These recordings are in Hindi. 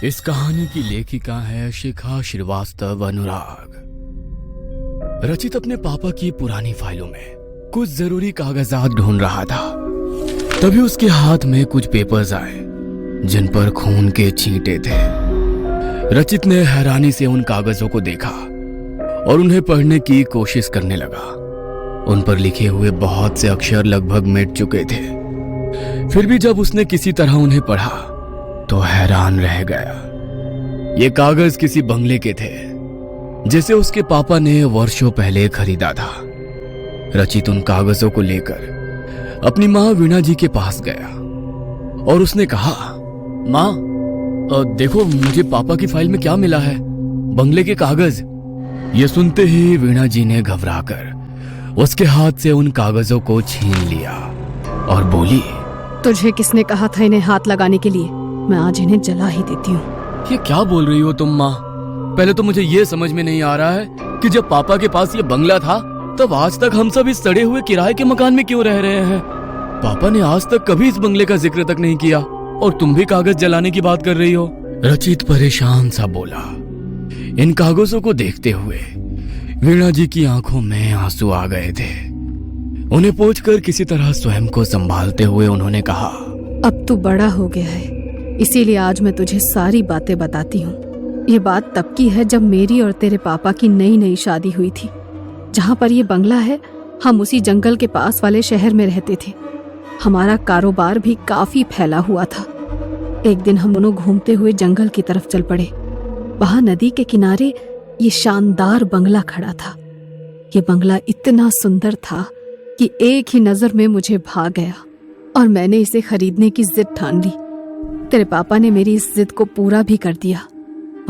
इस कहानी की लेखिका है शिखा श्रीवास्तव अनुराग। रचित अपने पापा की पुरानी फाइलों में कुछ जरूरी कागजात ढूंढ रहा था, तभी उसके हाथ में कुछ पेपर्स आए जिन पर खून के छींटे थे। रचित ने हैरानी से उन कागजों को देखा और उन्हें पढ़ने की कोशिश करने लगा। उन पर लिखे हुए बहुत से अक्षर लगभग मिट चुके थे। फिर भी जब उसने किसी तरह उन्हें पढ़ा तो हैरान रह गया। ये कागज किसी बंगले के थे जिसे उसके पापा ने वर्षों पहले खरीदा था। रचित उन कागजों को लेकर अपनी माँ वीणा जी के पास गया और उसने कहा, माँ देखो मुझे पापा की फाइल में क्या मिला है, बंगले के कागज। ये सुनते ही वीणा जी ने घबराकर उसके हाथ से उन कागजों को छीन लिया और बोली, तुझे किसने कहा था इन्हें हाथ लगाने के लिए? मैं आज इन्हें जला ही देती हूँ। ये क्या बोल रही हो तुम माँ? पहले तो मुझे ये समझ में नहीं आ रहा है कि जब पापा के पास ये बंगला था तब आज तक हम सब इस सड़े हुए किराए के मकान में क्यों रह रहे हैं? पापा ने आज तक कभी इस बंगले का जिक्र तक नहीं किया और तुम भी कागज जलाने की बात कर रही हो। रचित परेशान सा बोला। इन कागजों को देखते हुए वीणा जी की आंखों में आंसू आ गए थे। उन्हें पोंछकर किसी तरह स्वयं को संभालते हुए उन्होंने कहा, अब तू बड़ा हो गया है, इसीलिए आज मैं तुझे सारी बातें बताती हूँ। ये बात तब की है जब मेरी और तेरे पापा की नई नई शादी हुई थी। जहाँ पर ये बंगला है, हम उसी जंगल के पास वाले शहर में रहते थे। हमारा कारोबार भी काफी फैला हुआ था। एक दिन हम दोनों घूमते हुए जंगल की तरफ चल पड़े। वहां नदी के किनारे ये शानदार बंगला खड़ा था। ये बंगला इतना सुंदर था कि एक ही नजर में मुझे भा गया और मैंने इसे खरीदने की जिद ठान ली। तेरे पापा ने मेरी इस जिद को पूरा भी कर दिया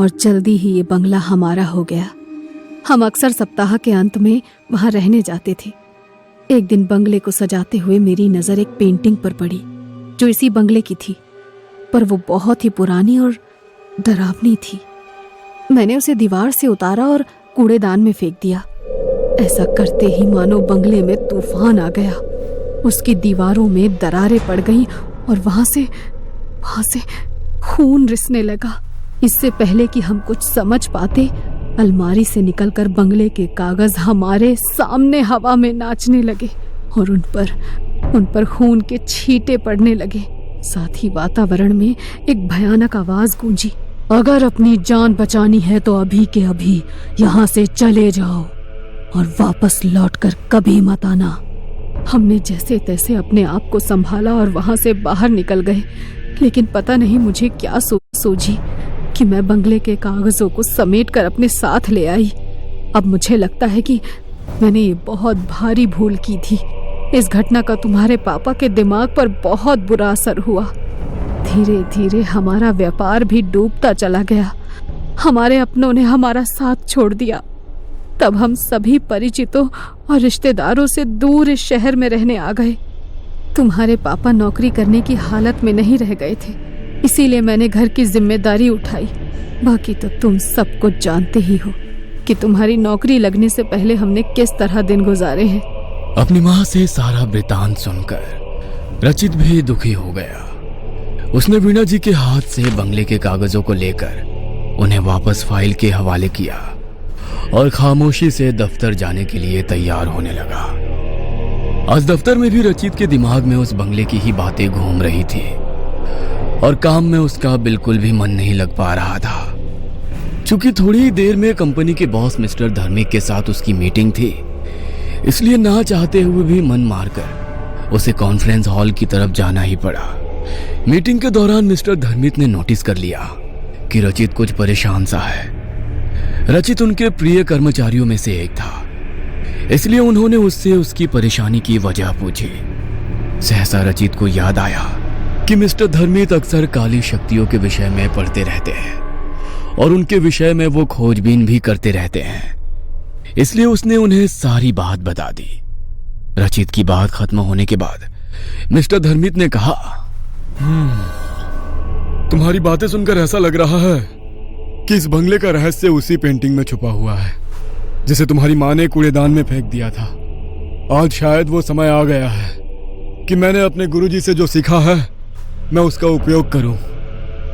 और जल्दी ही ये बंगला हमारा हो गया। हम अक्सर सप्ताह के अंत में वहां रहने जाते थे। एक दिन बंगले को सजाते हुए मेरी नजर एक पेंटिंग पर पड़ी जो इसी बंगले की थी, पर वो बहुत ही पुरानी और डरावनी थी। मैंने उसे दीवार से उतारा और कूड़ेदान में फेंक दिया। ऐसा करते ही मानो बंगले में तूफान आ गया। उसकी दीवारों में दरारें पड़ गईं और वहां से खून रिसने लगा। इससे पहले कि हम कुछ समझ पाते, अलमारी से निकलकर बंगले के कागज हमारे सामने हवा में नाचने लगे और उन पर खून के छींटे पड़ने लगे। साथ ही वातावरण में एक भयानक आवाज गूंजी, अगर अपनी जान बचानी है तो अभी के अभी यहाँ से चले जाओ और वापस लौटकर कभी मत आना। हमने जैसे तैसे अपने आप को संभाला और वहां से बाहर निकल गए, लेकिन पता नहीं मुझे क्या सूझी कि मैं बंगले के कागजों को समेटकर अपने साथ ले आई। अब मुझे लगता है कि मैंने ये बहुत भारी भूल की थी। इस घटना का तुम्हारे पापा के दिमाग पर बहुत बुरा असर हुआ। धीरे धीरे हमारा व्यापार भी डूबता चला गया। हमारे अपनों ने हमारा साथ छोड़ दिया। तब हम सभी परिचितों और रिश्तेदारों से दूर इस शहर में रहने आ गए। तुम्हारे पापा नौकरी करने की हालत में नहीं रह गए थे, इसीलिए मैंने घर की जिम्मेदारी उठाई। बाकी तो तुम सब कुछ जानते ही हो कि तुम्हारी नौकरी लगने से पहले हमने किस तरह दिन गुजारे हैं। अपनी माँ से सारा वृतांत सुनकर रचित भी दुखी हो गया। उसने वीणा जी के हाथ से बंगले के कागजों को लेकर उन्हें वापस फाइल के हवाले किया और खामोशी से दफ्तर जाने के लिए तैयार होने लगा। आज दफ्तर में भी रचित के दिमाग में उस बंगले की ही बातें घूम रही थी और काम में उसका बिल्कुल भी मन नहीं लग पा रहा था। चूंकि थोड़ी ही देर में कंपनी के बॉस मिस्टर धर्मिक के साथ उसकी मीटिंग थी, इसलिए ना चाहते हुए भी मन मारकर उसे कॉन्फ्रेंस हॉल की तरफ जाना ही पड़ा। मीटिंग के दौरान मिस्टर धर्मिक ने नोटिस कर लिया कि रचित कुछ परेशान सा है। रचित उनके प्रिय कर्मचारियों में से एक था, इसलिए उन्होंने उससे उसकी परेशानी की वजह पूछी। सहसा रचित को याद आया कि मिस्टर धर्मिक अक्सर काली शक्तियों के विषय में पढ़ते रहते हैं और उनके विषय में वो खोजबीन भी करते रहते हैं, इसलिए उसने उन्हें सारी बात बता दी। रचित की बात खत्म होने के बाद मिस्टर धर्मिक ने कहा, तुम्हारी बातें सुनकर ऐसा लग रहा है कि इस बंगले का रहस्य उसी पेंटिंग में छुपा हुआ है जिसे तुम्हारी माँ ने कूड़ेदान में फेंक दिया था। आज शायद वो समय आ गया है कि मैंने अपने गुरुजी से जो सीखा है मैं उसका उपयोग करूं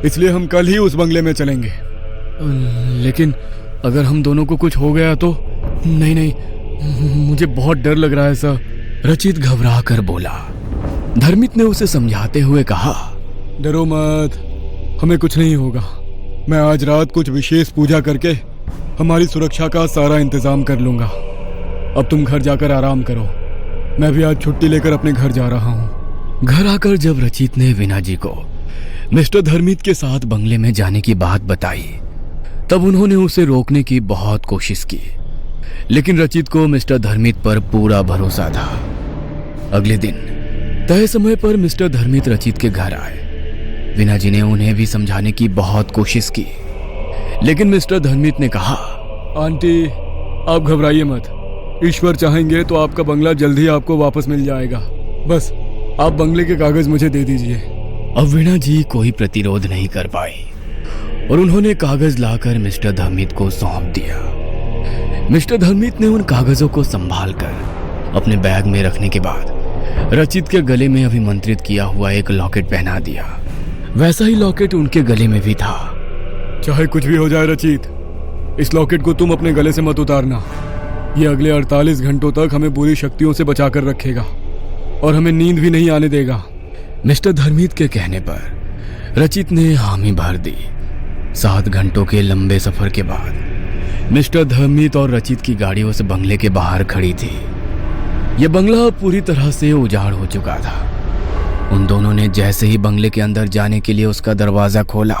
इसलिए हम कल ही उस बंगले में चलेंगे। लेकिन अगर हम दोनों को कुछ हो गया तो? नहीं नहीं, मुझे बहुत डर लग रहा है सर। रचित घबरा कर बोला। धर्मित ने उसे समझाते हुए कहा, डरो मत, हमें कुछ नहीं होगा। मैं आज रात कुछ विशेष पूजा करके हमारी सुरक्षा का सारा इंतजाम कर लूंगा। अब तुम घर जाकर आराम करो, मैं भी आज छुट्टी लेकर अपने घर जा रहा हूँ। घर आकर जब रचित ने वीना जी को मिस्टर धर्मित के साथ बंगले में जाने की बात बताई, तब उन्होंने उसे रोकने की बहुत कोशिश की, लेकिन रचित को मिस्टर धर्मित पर पूरा भरोसा था। अगले दिन तय समय पर मिस्टर धर्मित रचित के घर आए। वीना जी ने उन्हें भी समझाने की बहुत कोशिश की, लेकिन मिस्टर धर्मित ने कहा, आंटी आप घबराइए मत, ईश्वर चाहेंगे तो आपका बंगला जल्द ही आपको वापस मिल जाएगा। बस आप बंगले के कागज मुझे दे दीजिए। अब वीना जी कोई प्रतिरोध नहीं कर पाई और उन्होंने कागज लाकर मिस्टर धर्मित को सौंप दिया। मिस्टर धर्मित ने उन कागजों को संभाल कर अपने बैग में रखने के बाद रचित के गले में अभिमंत्रित किया हुआ एक लॉकेट पहना दिया। वैसा ही लॉकेट उनके गले में भी था। चाहे कुछ भी हो जाए रचित, इस लॉकेट को तुम अपने गले से मत उतारना। ये अगले 48 घंटों तक हमें बुरी शक्तियों से बचाकर रखेगा और हमें नींद भी नहीं आने देगा। मिस्टर धर्मित के कहने पर रचित ने हामी भर दी। 7 घंटों के लंबे सफर के बाद मिस्टर धर्मित और रचित की गाड़ी उस बंगले के बाहर खड़ी थी। यह बंगला पूरी तरह से उजाड़ हो चुका था। उन दोनों ने जैसे ही बंगले के अंदर जाने के लिए उसका दरवाजा खोला,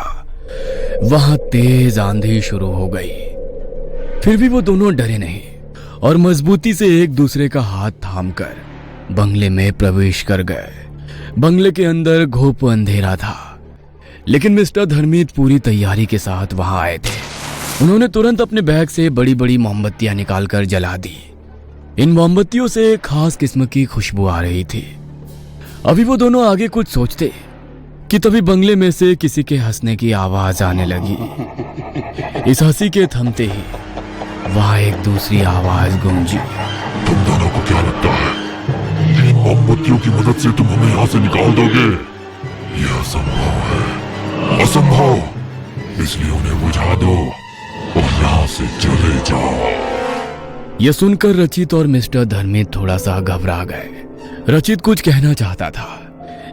वहां तेज आंधी शुरू हो गई। फिर भी वो दोनों डरे नहीं और मजबूती से एक दूसरे का हाथ थामकर बंगले में प्रवेश कर गए। बंगले के अंदर घोप अंधेरा था, लेकिन मिस्टर धर्मित पूरी तैयारी के साथ वहां आए थे। उन्होंने तुरंत अपने बैग से बड़ी बड़ी मोमबत्तियां निकालकर जला दी। इन मोमबत्तियों से एक खास किस्म की खुशबू आ रही थी। अभी वो दोनों आगे कुछ सोचते कि तभी बंगले में से किसी के हंसने की आवाज आने लगी। इस हंसी के थमते ही वहां एक दूसरी आवाज गूंजी। तुम दोनों को क्या लगता है इन मोमबत्तियों की मदद से तुम हमें यहाँ से निकाल दोगे? यह असंभव है, असंभव। इसलिए उन्हें बुझा दो और यहाँ से चले जाओ। यह सुनकर रचित और मिस्टर धर्मित थोड़ा सा घबरा गए। रचित कुछ कहना चाहता था,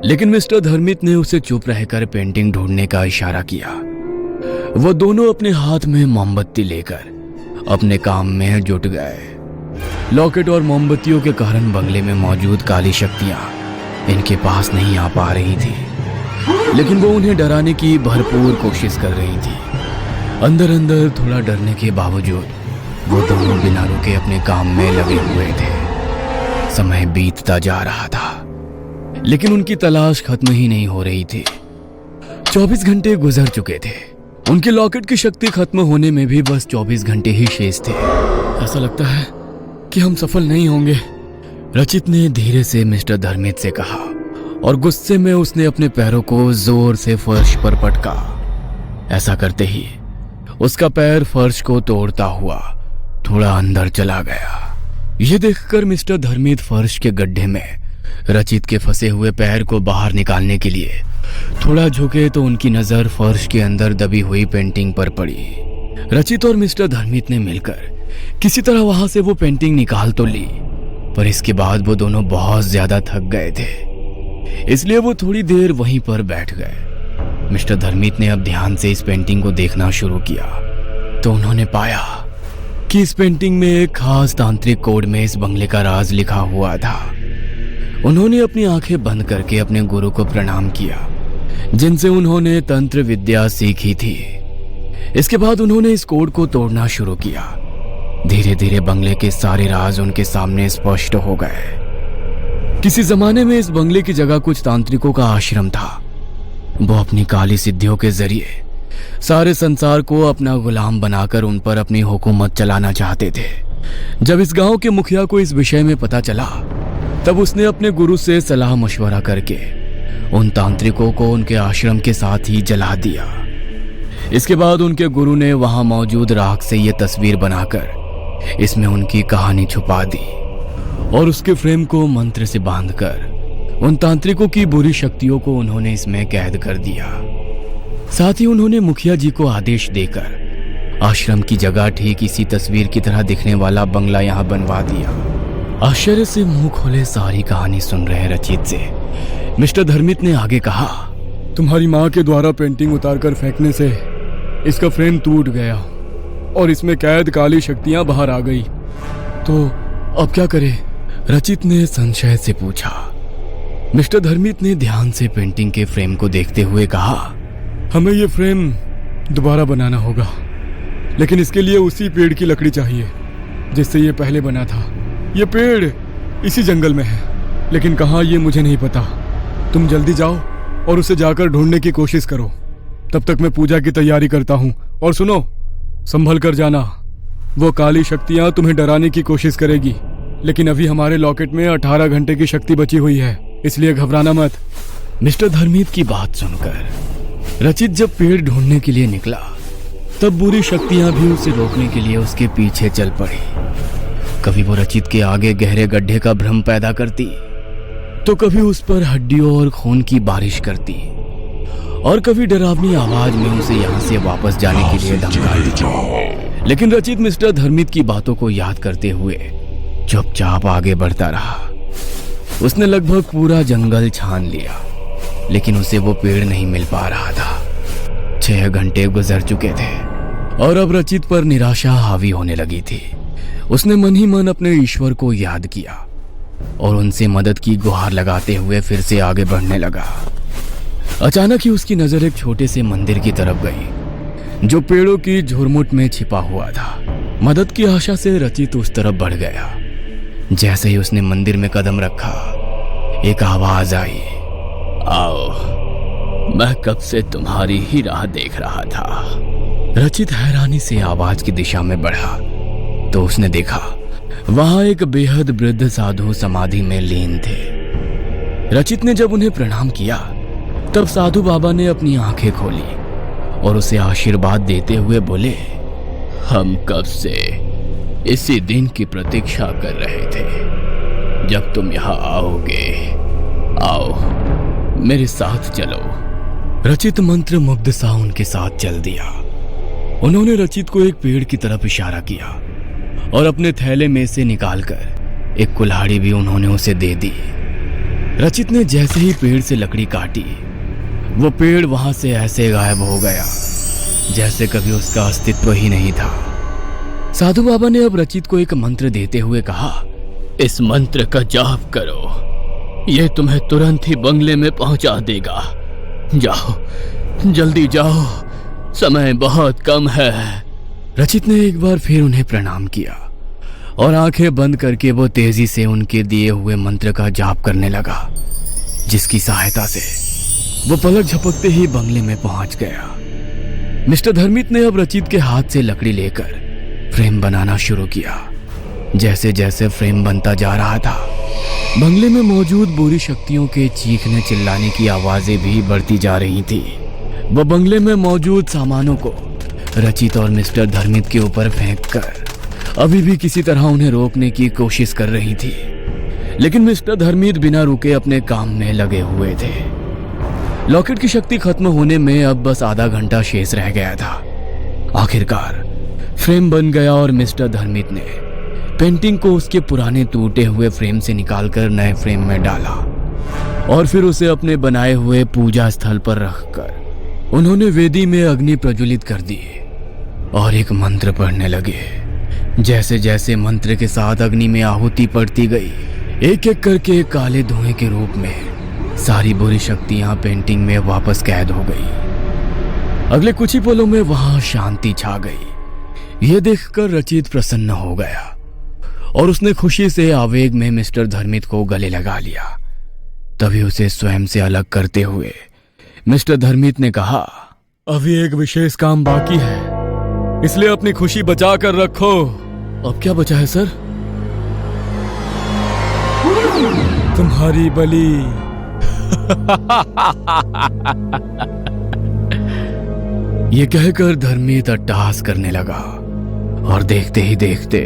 लेकिन मिस्टर धर्मित ने उसे चुप रहकर पेंटिंग ढूंढने का इशारा किया। वो दोनों अपने हाथ में मोमबत्ती लेकर अपने काम में जुट गए। लॉकेट और मोमबत्तियों के कारण बंगले में मौजूद काली शक्तियां इनके पास नहीं आ पा रही थी, लेकिन वो उन्हें डराने की भरपूर कोशिश कर रही थी। अंदर अंदर थोड़ा डरने के बावजूद वो दोनों बिना रुके अपने काम में लगे हुए थे। समय बीतता जा रहा था, लेकिन उनकी तलाश खत्म ही नहीं हो रही थी। 24 घंटे गुजर चुके थे। उनके लॉकेट की शक्ति खत्म होने में भी बस 24 घंटे ही शेष थे। ऐसा लगता है कि हम सफल नहीं होंगे, रचित ने धीरे से मिस्टर धर्मित से कहा और गुस्से में उसने अपने पैरों को जोर से फर्श पर पटका। ऐसा करते ही उसका पैर फर्श को तोड़ता हुआ थोड़ा अंदर चला गया। यह देखकर मिस्टर धर्मित फर्श के गड्ढे में रचित के फंसे हुए पैर को बाहर निकालने के लिए थोड़ा झुके तो उनकी नजर फर्श के अंदर दबी हुई पेंटिंग पर पड़ी। रचित और मिस्टर धर्मित ने मिलकर किसी तरह वहां से वो पेंटिंग निकाल तो ली, पर इसके बाद वो दोनों बहुत ज्यादा थक गए थे, इसलिए वो थोड़ी देर वहीं पर बैठ गए। मिस्टर धर्मित ने अब ध्यान से इस पेंटिंग को देखना शुरू किया तो उन्होंने पाया कि इस पेंटिंग में एक खास तांत्रिक कोड में इस बंगले का राज लिखा हुआ था। उन्होंने अपनी आंखें बंद करके अपने गुरु को प्रणाम किया, जिनसे उन्होंने तंत्र विद्या सीखी थी। इसके बाद उन्होंने इस कोड को तोड़ना शुरू किया। धीरे धीरे बंगले के सारे राज उनके सामने स्पष्ट हो गए। किसी जमाने में इस बंगले की जगह कुछ तांत्रिकों का आश्रम था। वो अपनी काली सिद्धियों के जरिए सारे संसार को अपना गुलाम बनाकर उन पर अपनी हुकूमत चलाना चाहते थे। जब इस गांव के मुखिया को इस विषय में पता चला, तब उसने अपने गुरु से सलाह मशवरा करके उन तांत्रिकों को उनके आश्रम के साथ ही जला दिया। इसके बाद उनके गुरु ने वहां मौजूद राख से यह तस्वीर बनाकर इसमें उनकी कहानी छुपा दी और उसके फ्रेम को मंत्र से बांधकर उन तांत्रिकों की बुरी शक्तियों को उन्होंने इसमें कैद कर दिया। साथ ही उन्होंने मुखिया जी को आदेश देकर आश्रम की जगह ठीक इसी तस्वीर की तरह दिखने वाला बंगला यहां बनवा दिया। आश्चर्य से मुंह खोले सारी कहानी सुन रहे रचित से मिस्टर धर्मित ने आगे कहा, तुम्हारी माँ के द्वारा पेंटिंग उतारकर फेंकने से इसका फ्रेम टूट गया और इसमें कैद काली शक्तियां बाहर आ गई, तो अब क्या करें? रचित ने संशय से पूछा। मिस्टर धर्मित ने ध्यान से पेंटिंग के फ्रेम को देखते हुए कहा, हमें ये फ्रेम दोबारा बनाना होगा, लेकिन इसके लिए उसी पेड़ की लकड़ी चाहिए जिससे ये पहले बना था। ये पेड़ इसी जंगल में है, लेकिन कहाँ ये मुझे नहीं पता। तुम जल्दी जाओ और उसे जाकर ढूंढने की कोशिश करो, तब तक मैं पूजा की तैयारी करता हूँ। और सुनो, संभल कर जाना, वो काली शक्तियाँ तुम्हें डराने की कोशिश करेगी, लेकिन अभी हमारे लॉकेट में 18 घंटे की शक्ति बची हुई है, इसलिए घबराना मत। मिस्टर धर्मित की बात सुनकर रचित जब पेड़ ढूंढने के लिए निकला तब बुरी शक्तियां भी उसे रोकने के लिए उसके पीछे चल पड़ी। कभी वो रचित के आगे गहरे गड्ढे का भ्रम पैदा करती, तो कभी उस पर हड्डियों और खून की बारिश करती, और कभी डरावनी आवाज में उसे यहाँ से वापस जाने के लिए धमकाती। लेकिन रचित मिस्टर धर्मित की बातों को याद करते हुए चुपचाप आगे बढ़ता रहा। उसने लगभग पूरा जंगल छान लिया, लेकिन उसे वो पेड़ नहीं मिल पा रहा था। 6 घंटे गुजर चुके थे और अब रचित पर निराशा हावी होने लगी थी। उसने मन ही मन अपने ईश्वर को याद किया और उनसे मदद की गुहार लगाते हुए फिर से आगे बढ़ने लगा। अचानक ही उसकी नजर एक छोटे से मंदिर की तरफ गई जो पेड़ों की झुरमुट में छिपा हुआ था। मदद की आशा से रचित उस तरफ बढ़ गया। जैसे ही उसने मंदिर में कदम रखा, एक आवाज आई, आओ, मैं कब से तुम्हारी ही राह देख रहा था। रचित हैरानी से आवाज की दिशा में बढ़ा तो उसने देखा वहां एक बेहद वृद्ध साधु समाधि में लीन थे। रचित ने जब उन्हें प्रणाम किया तब साधु बाबा ने अपनी आंखें खोली और उसे आशीर्वाद देते हुए बोले, हम कब से इसी दिन की प्रतीक्षा कर रहे थे जब तुम यहाँ आओगे। आओ मेरे साथ चलो। रचित मंत्र मुग्ध सा उनके साथ चल दिया। उन्होंने रचित को एक पेड़ की तरफ इशारा किया और अपने थैले में से निकालकर एक कुल्हाड़ी भी उन्होंने उसे दे दी। रचित ने जैसे ही पेड़ से लकड़ी काटी, वो पेड़ वहां से ऐसे गायब हो गया जैसे कभी उसका अस्तित्व ही नहीं था। साधु बाबा ने अब रचित को एक मंत्र देते हुए कहा, इस मंत्र का जाप करो, यह तुम्हें तुरंत ही बंगले में पहुंचा देगा। जाओ, जल्दी जाओ, समय बहुत कम है। रचित ने एक बार फिर उन्हें प्रणाम किया और आंखें बंद करके वो तेजी से उनके दिए हुए मंत्र का जाप करने लगा, जिसकी सहायता से वो पलक झपकते ही बंगले में पहुंच गया। मिस्टर धर्मित ने अब रचित के हाथ से लकड़ी लेकर फ्रेम बनाना शुरू किया। जैसे जैसे फ्रेम बनता जा रहा था, बंगले में मौजूद बुरी शक्तियों के चीखने चिल्लाने की आवाजें भी बढ़ती जा रही थी। वह बंगले में मौजूद सामानों को रचित और मिस्टर धर्मित के ऊपर फेंककर अभी भी किसी तरह उन्हें रोकने की कोशिश कर रही थी, लेकिन मिस्टर धर्मित बिना रुके अपने काम में लगे हुए थे। लॉकेट की शक्ति खत्म होने में अब बस आधा घंटा शेष रह गया था। आखिरकार फ्रेम बन गया और मिस्टर धर्मित ने पेंटिंग को उसके पुराने टूटे हुए फ्रेम से निकालकर नए फ्रेम में डाला और फिर उसे अपने बनाए हुए पूजा स्थल पर रखकर उन्होंने वेदी में अग्नि प्रज्वलित कर दी और एक मंत्र पढ़ने लगे। जैसे जैसे मंत्र के साथ अग्नि में आहुति पड़ती गई, एक एक करके काले धुएं के रूप में सारी बुरी शक्तियां पेंटिंग में वापस कैद हो गई। अगले कुछ ही पलों में वहां शांति छा गई। यह देखकर रचित प्रसन्न हो गया और उसने खुशी से आवेग में मिस्टर धर्मित को गले लगा लिया। तभी उसे स्वयं से अलग करते हुए मिस्टर धर्मित ने कहा, अभी एक विशेष काम बाकी है, इसलिए अपनी खुशी बचा कर रखो। अब क्या बचा है सर? तुम्हारी बलि। ये कहकर धर्मित अट्टहास करने लगा और देखते ही देखते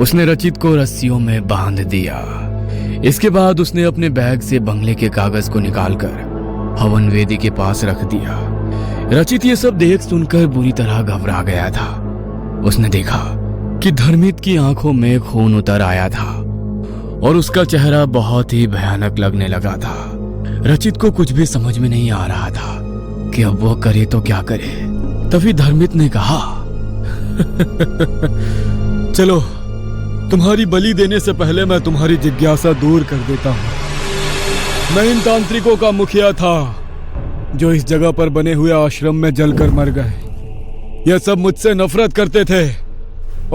उसने रचित को रस्सियों में बांध दिया। इसके बाद उसने अपने बैग से बंगले के कागज को निकालकर हवन वेदी के पास रख दिया। रचित ये सब देख सुनकर बुरी तरह घबरा गया था। उसने देखा कि धर्मित की आंखों में खून उतर आया था और उसका चेहरा बहुत ही भयानक लगने लगा था। रचित को कुछ भी समझ में नहीं आ रहा था कि अब वो करे तो क्या करे। तभी धर्मित ने कहा, चलो, तुम्हारी बलि देने से पहले मैं तुम्हारी जिज्ञासा दूर कर देता हूं। मैं इन तांत्रिकों का मुखिया था जो इस जगह पर बने हुए आश्रम में जलकर मर गए। यह सब मुझसे नफरत करते थे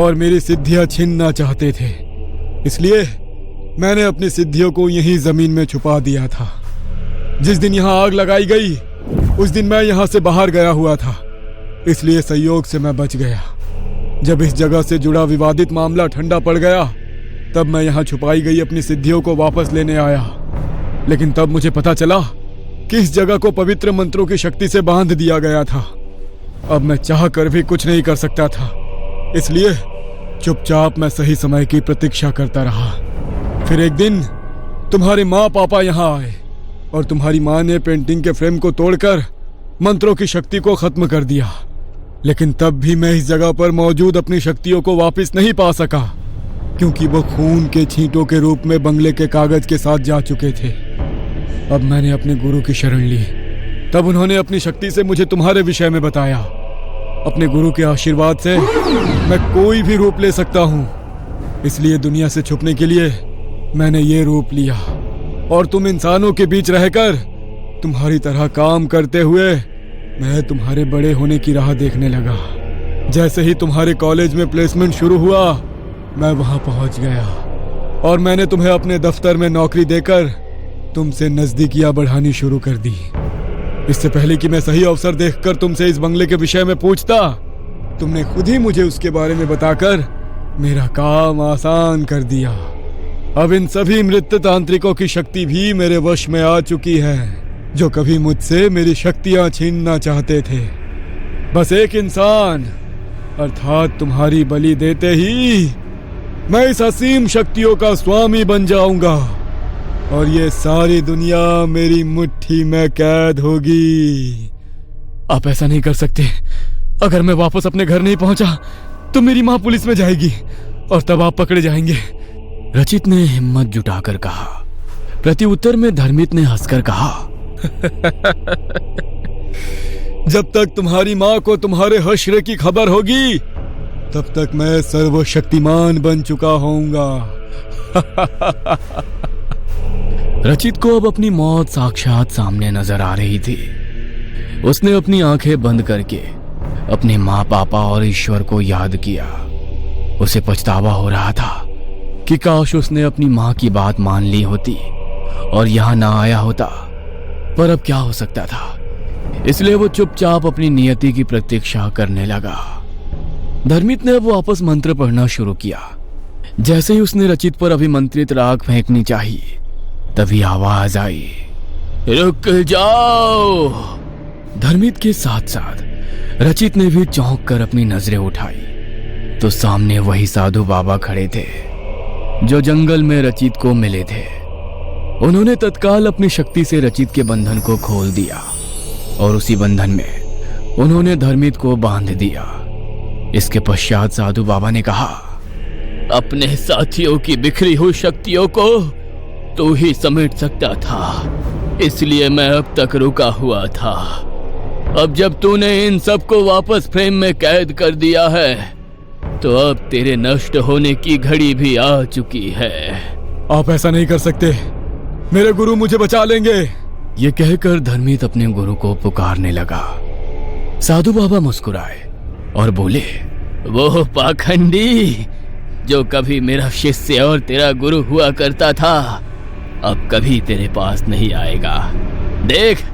और मेरी सिद्धियां छीनना चाहते थे। इसलिए मैंने अपनी सिद्धियों को यहीं जमीन में छुपा दिया था। जिस दिन यहां आग लगाई गई उस दिन मैं यहां से बाहर गया हुआ था, इसलिए संयोग से मैं बच गया। जब इस जगह से जुड़ा विवादित मामला ठंडा पड़ गया तब मैं यहां छुपाई गई अपनी सिद्धियों को वापस लेने आया। लेकिन तब मुझे पता चला कि इस जगह को पवित्र मंत्रों की शक्ति से बांध दिया गया था। अब मैं चाह कर भी कुछ नहीं कर सकता था, इसलिए चुपचाप मैं सही समय की प्रतीक्षा करता रहा। फिर एक दिन तुम्हारे माँ पापा यहाँ आए और तुम्हारी माँ ने पेंटिंग के फ्रेम को तोड़कर मंत्रों की शक्ति को खत्म कर दिया। लेकिन तब भी मैं इस जगह पर मौजूद अपनी शक्तियों को वापस नहीं पा सका, क्योंकि वो खून के छींटों के रूप में बंगले के कागज के साथ जा चुके थे। अब मैंने अपने गुरु की शरण ली। तब उन्होंने अपनी शक्ति से मुझे तुम्हारे विषय में बताया। अपने गुरु के आशीर्वाद से मैं कोई भी रूप ले सकता हूँ, इसलिए दुनिया से छुपने के लिए मैंने ये रूप लिया और तुम इंसानों के बीच रहकर तुम्हारी तरह काम करते हुए मैं तुम्हारे बड़े होने की राह देखने लगा। जैसे ही तुम्हारे कॉलेज में प्लेसमेंट शुरू हुआ मैं वहां पहुंच गया और मैंने तुम्हें अपने दफ्तर में नौकरी देकर तुमसे नजदीकियां बढ़ानी शुरू कर दी। इससे पहले कि मैं सही अवसर देखकर तुमसे इस बंगले के विषय में पूछता, तुमने खुद ही मुझे उसके बारे में बताकर मेरा काम आसान कर दिया। अब इन सभी मृत तांत्रिकों की शक्ति भी मेरे वश में आ चुकी है, जो कभी मुझसे मेरी शक्तियां छीनना चाहते थे। बस एक इंसान अर्थात तुम्हारी बलि देते ही मैं इस असीम शक्तियों का स्वामी बन जाऊंगा और ये सारी दुनिया मेरी मुट्ठी में कैद होगी। आप ऐसा नहीं कर सकते। अगर मैं वापस अपने घर नहीं पहुंचा तो मेरी माँ पुलिस में जाएगी और तब आप पकड़े जाएंगे। रचित ने हिम्मत जुटाकर कहा। प्रत्युत्तर में धर्मित ने हंसकर कहा, जब तक तुम्हारी माँ को तुम्हारे हश्र की खबर होगी तब तक मैं सर्वशक्तिमान बन चुका होऊंगा। रचित को अब अपनी मौत साक्षात सामने नजर आ रही थी। उसने अपनी आंखें बंद करके अपने माँ पापा और ईश्वर को याद किया। उसे पछतावा हो रहा था कि काश उसने अपनी माँ की बात मान ली होती और यहाँ ना आया होता, पर अब क्या हो सकता था। इसलिए वो चुपचाप अपनी नियति की प्रतीक्षा करने लगा। धर्मित ने अब वापस मंत्र पढ़ना शुरू किया। जैसे ही उसने रचित पर अभिमंत्रित राग फेंकनी चाहिए तभी आवाज आई, रुक जाओ। धर्मित के साथ साथ रचित ने भी चौंक कर अपनी नजरें उठाई तो सामने वही साधु बाबा खड़े थे जो जंगल में रचित को मिले थे। उन्होंने तत्काल अपनी शक्ति से रचित के बंधन को खोल दिया और उसी बंधन में उन्होंने धर्मित को बांध दिया। इसके पश्चात साधु बाबा ने कहा, अपने साथियों की बिखरी हुई शक्तियों को तू ही समेट सकता था, इसलिए मैं अब तक रुका हुआ था। अब जब तूने इन सबको वापस फ्रेम में कैद कर दिया है तो अब तेरे नष्ट होने की घड़ी भी आ चुकी है। आप ऐसा नहीं कर सकते, मेरे गुरु मुझे बचा लेंगे। ये कहकर धर्मित अपने गुरु को पुकारने लगा। साधु बाबा मुस्कुराए और बोले, वो पाखंडी जो कभी मेरा शिष्य और तेरा गुरु हुआ करता था अब कभी तेरे पास नहीं आएगा। देख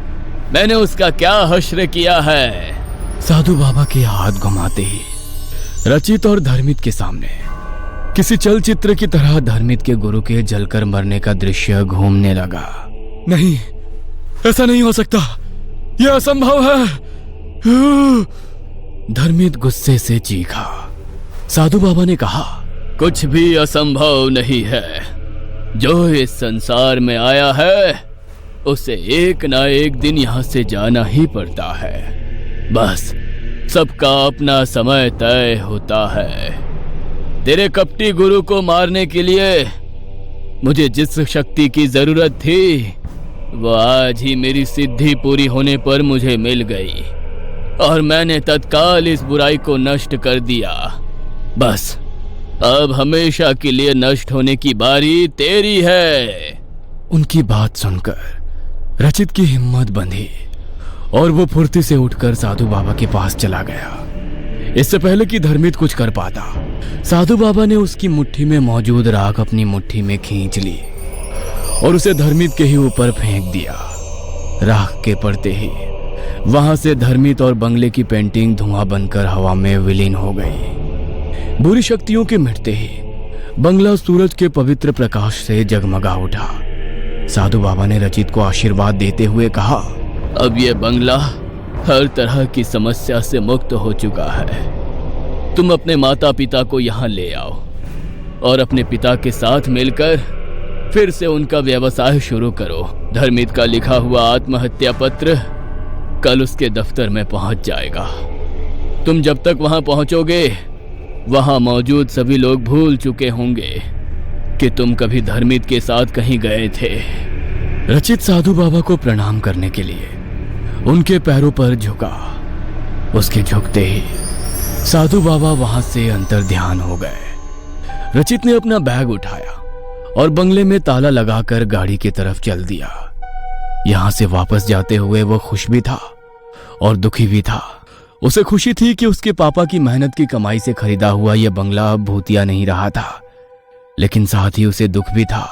मैंने उसका क्या हश्र किया है। साधु बाबा के हाथ घुमाते ही रचित और धर्मित के सामने किसी चलचित्र की तरह धर्मित के गुरु के जलकर मरने का दृश्य घूमने लगा। नहीं, ऐसा नहीं हो सकता, यह असंभव है। धर्मित गुस्से से चीखा। साधु बाबा ने कहा, कुछ भी असंभव नहीं है। जो इस संसार में आया है उसे एक ना एक दिन यहाँ से जाना ही पड़ता है। बस सबका अपना समय तय होता है। तेरे कपटी गुरु को मारने के लिए मुझे जिस शक्ति की जरूरत थी वो आज ही मेरी सिद्धि पूरी होने पर मुझे मिल गई और मैंने तत्काल इस बुराई को नष्ट कर दिया। बस अब हमेशा के लिए नष्ट होने की बारी तेरी है। उनकी बात सुनकर रचित की हिम्मत बंधी और वो फुर्ती से उठकर साधु बाबा के पास चला गया। इससे पहले कि धर्मित कुछ कर पाता, साधु बाबा ने उसकी मुट्ठी में मौजूद राख अपनी मुट्ठी में खींच ली और उसे धर्मित के ही ऊपर फेंक दिया। राख के पड़ते ही वहां से धर्मित और बंगले की पेंटिंग धुआं बनकर हवा में विलीन हो गई। बुरी शक्तियों के मिटते ही बंगला सूरज के पवित्र प्रकाश से जगमगा उठा। साधु बाबा ने रचित को आशीर्वाद देते हुए कहा, अब यह बंगला हर तरह की समस्या से मुक्त हो चुका है। तुम अपने माता पिता को यहाँ ले आओ और अपने पिता के साथ मिलकर फिर से उनका व्यवसाय शुरू करो। धर्मित का लिखा हुआ आत्महत्या पत्र कल उसके दफ्तर में पहुंच जाएगा। तुम जब तक वहां पहुंचोगे वहां मौजूद सभी लोग भूल चुके होंगे कि तुम कभी धर्मित के साथ कहीं गए थे। रचित साधु बाबा को प्रणाम करने के लिए उनके पैरों पर झुका। उसके झुकते ही साधु बाबा वहां से अंतर ध्यान हो गए। रचित ने अपना बैग उठाया और बंगले में ताला लगाकर गाड़ी की तरफ चल दिया। यहां से वापस जाते हुए वो खुश भी था और दुखी भी था। उसे खुशी थी कि उसके पापा की मेहनत की कमाई से खरीदा हुआ यह बंगला अब भूतिया नहीं रहा था, लेकिन साथ ही उसे दुख भी था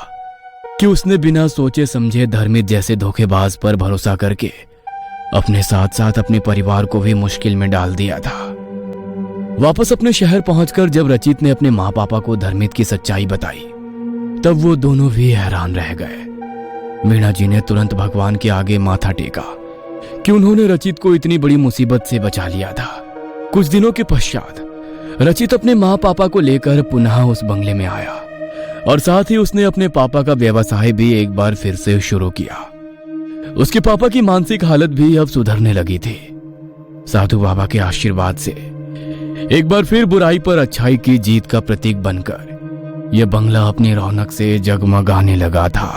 कि उसने बिना सोचे समझे धर्मित जैसे धोखेबाज पर भरोसा करके अपने साथ साथ अपने परिवार को भी मुश्किल में डाल दिया था। वापस अपने शहर पहुंचकर जब रचित ने अपने माँ पापा को धर्मित की सच्चाई बताई तब वो दोनों भी हैरान रह गए। वीणा जी ने तुरंत भगवान के आगे माथा टेका कि उन्होंने रचित को इतनी बड़ी मुसीबत से बचा लिया था। कुछ दिनों के पश्चात रचित अपने माँ पापा को लेकर पुनः उस बंगले में आया और साथ ही उसने अपने पापा का व्यवसाय भी एक बार फिर से शुरू किया। उसके पापा की मानसिक हालत भी अब सुधरने लगी थी। साधु बाबा के आशीर्वाद से एक बार फिर बुराई पर अच्छाई की जीत का प्रतीक बनकर यह बंगला अपनी रौनक से जगमगाने लगा था।